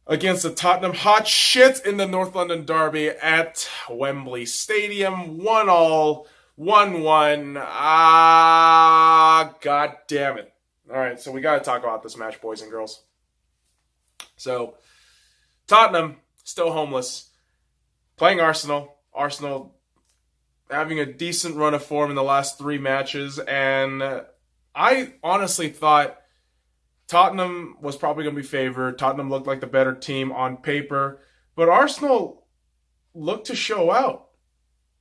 against the Tottenham Hot Shit in the North London Derby at Wembley Stadium. 1-1, 1-1. God damn it. All right, so we got to talk about this match, boys and girls. So, Tottenham, still homeless, playing Arsenal. Arsenal having a decent run of form in the last 3 matches, and I honestly thought Tottenham was probably going to be favored. Tottenham looked like the better team on paper, but Arsenal looked to show out.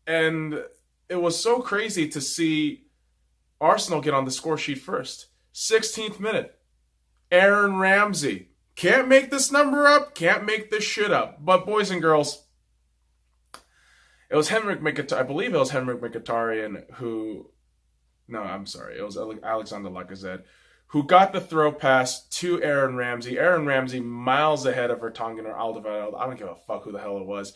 And it was so crazy to see Arsenal get on the score sheet first. 16th minute. Aaron Ramsey. Can't make this number up. Can't make this shit up. But boys and girls, it was Henrik Mkhitaryan. I believe it was Henrik Mkhitaryan who... No, I'm sorry. It was Alexander Lacazette who got the throw pass to Aaron Ramsey. Aaron Ramsey miles ahead of Vertonghen or Alderweireld. I don't give a fuck who the hell it was.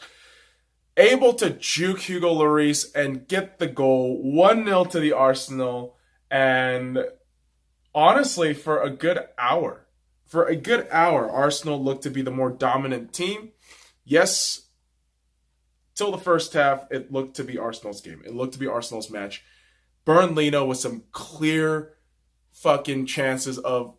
Able to juke Hugo Lloris and get the goal. 1-0 to the Arsenal. And honestly, for a good hour, Arsenal looked to be the more dominant team. Yes, till the first half, it looked to be Arsenal's game. It looked to be Arsenal's match. Burned Leno with some clear fucking chances of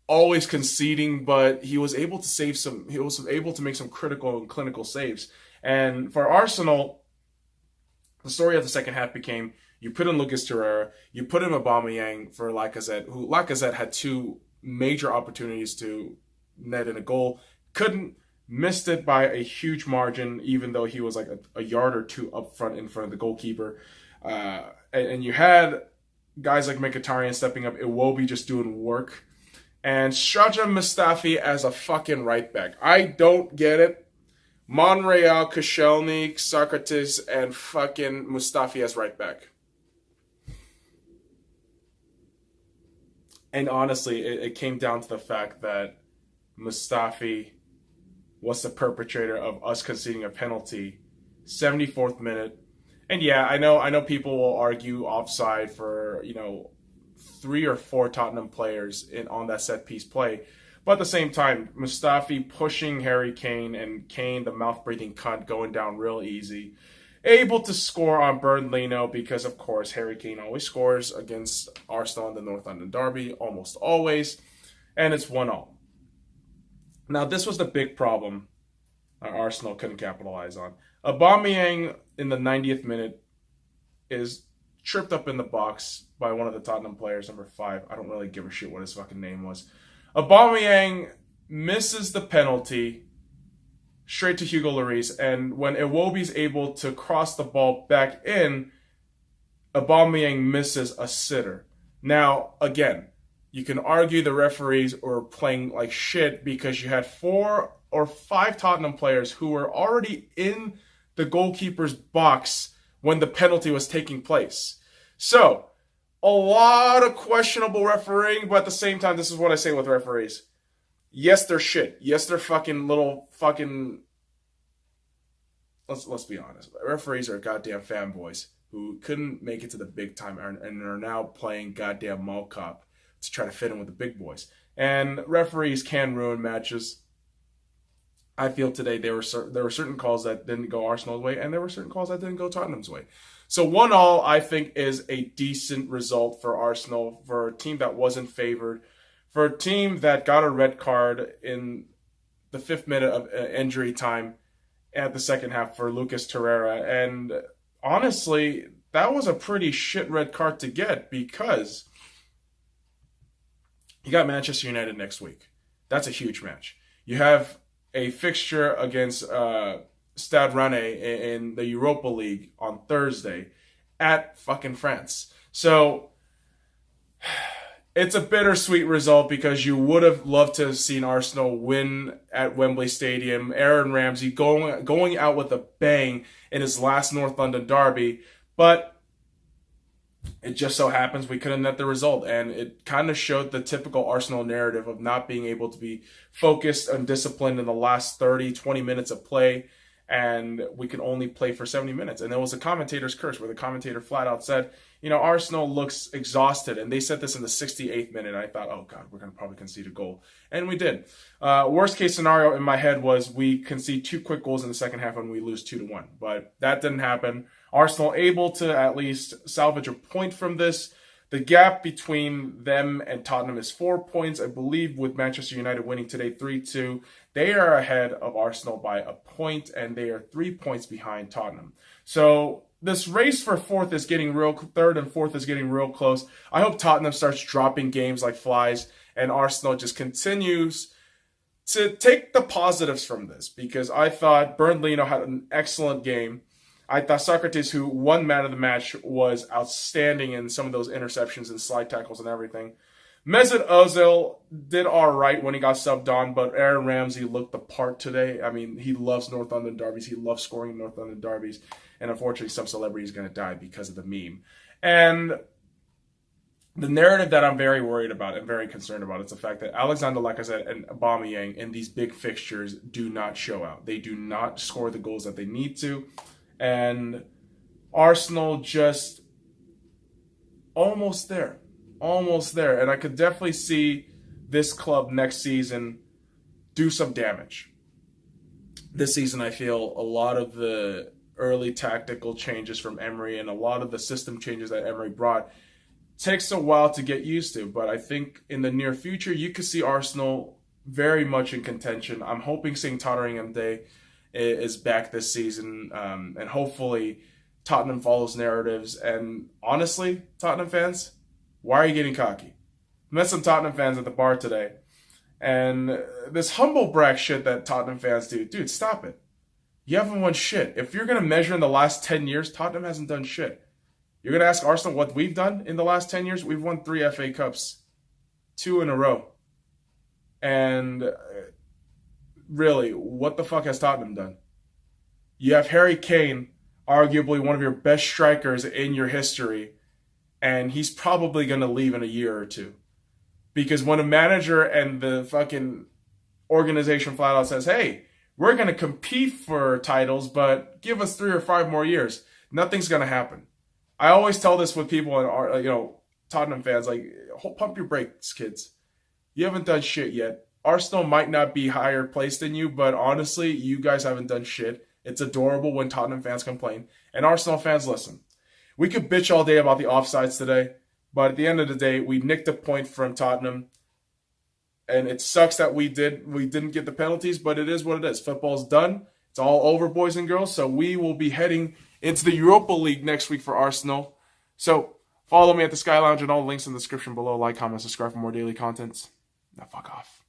always conceding, but he was able to save some. He was able to make some critical and clinical saves. And for Arsenal, the story of the second half became you put in Lucas Torreira, you put in Aubameyang for Lacazette, who Lacazette had 2 major opportunities to net in a goal, couldn't, missed it by a huge margin, even though he was like a yard or 2 up front in front of the goalkeeper. And you had guys like Mkhitaryan stepping up, Iwobi just doing work, and Shaja Mustafi as a fucking right back. I don't get it. Monreal, Koscielny, Socrates, and fucking Mustafi as right back. And honestly, it came down to the fact that Mustafi was the perpetrator of us conceding a penalty, 74th minute. And yeah, I know people will argue offside for, 3 or 4 Tottenham players on that set piece play. But at the same time, Mustafi pushing Harry Kane, and Kane, the mouth-breathing cunt, going down real easy. Able to score on Burned Leno because, of course, Harry Kane always scores against Arsenal in the North London Derby, almost always. And it's 1-0. Now, this was the big problem Arsenal couldn't capitalize on. Aubameyang in the 90th minute is tripped up in the box by one of the Tottenham players, number 5. I don't really give a shit what his fucking name was. Aubameyang misses the penalty straight to Hugo Lloris, and when Iwobi's able to cross the ball back in, Aubameyang misses a sitter. Now, again, you can argue the referees were playing like shit because you had 4 or 5 Tottenham players who were already in the goalkeeper's box when the penalty was taking place. So, a lot of questionable refereeing, but at the same time, this is what I say with referees. Yes, they're shit. Yes, they're fucking little fucking... Let's be honest. Referees are goddamn fanboys who couldn't make it to the big time and are now playing goddamn mall cop to try to fit in with the big boys. And referees can ruin matches. I feel today there were certain calls that didn't go Arsenal's way, and there were certain calls that didn't go Tottenham's way. So 1-1, I think, is a decent result for Arsenal, for a team that wasn't favored, for a team that got a red card in the 5th minute of injury time at the second half for Lucas Torreira. And honestly, that was a pretty shit red card to get because you got Manchester United next week. That's a huge match. You have a fixture against Stade Rennais in the Europa League on Thursday at fucking France. So it's a bittersweet result because you would have loved to have seen Arsenal win at Wembley Stadium. Aaron Ramsey going out with a bang in his last North London derby, but it just so happens we couldn't net the result, and it kind of showed the typical Arsenal narrative of not being able to be focused and disciplined in the last 30, 20 minutes of play. and we can only play for 70 minutes. And there was a commentator's curse where the commentator flat out said, Arsenal looks exhausted. And they said this in the 68th minute. I thought, oh, God, we're going to probably concede a goal. And we did. Worst case scenario in my head was we concede 2 quick goals in the second half and we lose 2-1. But that didn't happen. Arsenal able to at least salvage a point from this. The gap between them and Tottenham is 4 points. I believe with Manchester United winning today 3-2, they are ahead of Arsenal by a point, and they are 3 points behind Tottenham. So this race for third and fourth is getting real close. I hope Tottenham starts dropping games like flies, and Arsenal just continues to take the positives from this, because I thought Bernd Leno had an excellent game. I thought Socrates, who won man of the match, was outstanding in some of those interceptions and slide tackles and everything. Mesut Ozil did all right when he got subbed on, but Aaron Ramsey looked the part today. I mean, he loves North London derbies. He loves scoring in North London derbies. And unfortunately, some celebrity is going to die because of the meme. And the narrative that I'm very worried about and very concerned about is the fact that Alexander Lacazette and Aubameyang in these big fixtures do not show out. They do not score the goals that they need to. And Arsenal just almost there. And I could definitely see this club next season do some damage. This season, I feel a lot of the early tactical changes from Emery and a lot of the system changes that Emery brought takes a while to get used to. But I think in the near future, you could see Arsenal very much in contention. I'm hoping St. Tottenham Day is back this season, and hopefully Tottenham follows narratives. And honestly, Tottenham fans, why are you getting cocky? I met some Tottenham fans at the bar today, and this humble brag shit that Tottenham fans do, dude, stop it. You haven't won shit. If you're going to measure in the last 10 years, Tottenham hasn't done shit. You're going to ask Arsenal what we've done in the last 10 years? We've won 3 FA Cups, 2 in a row. And really, what the fuck has Tottenham done? You have Harry Kane, arguably one of your best strikers in your history, and he's probably going to leave in a year or two. Because when a manager and the fucking organization flat out says, hey, we're going to compete for titles, but give us 3 or 5 more years, nothing's going to happen. I always tell this with people, and Tottenham fans, like, pump your brakes, kids. You haven't done shit yet. Arsenal might not be higher placed than you, but honestly, you guys haven't done shit. It's adorable when Tottenham fans complain. And Arsenal fans, listen. We could bitch all day about the offsides today, but at the end of the day, we nicked a point from Tottenham. And it sucks that we didn't get the penalties, but it is what it is. Football's done. It's all over, boys and girls. So we will be heading into the Europa League next week for Arsenal. So follow me at the SCY Lounge and all the links in the description below. Like, comment, subscribe for more daily content. Now fuck off.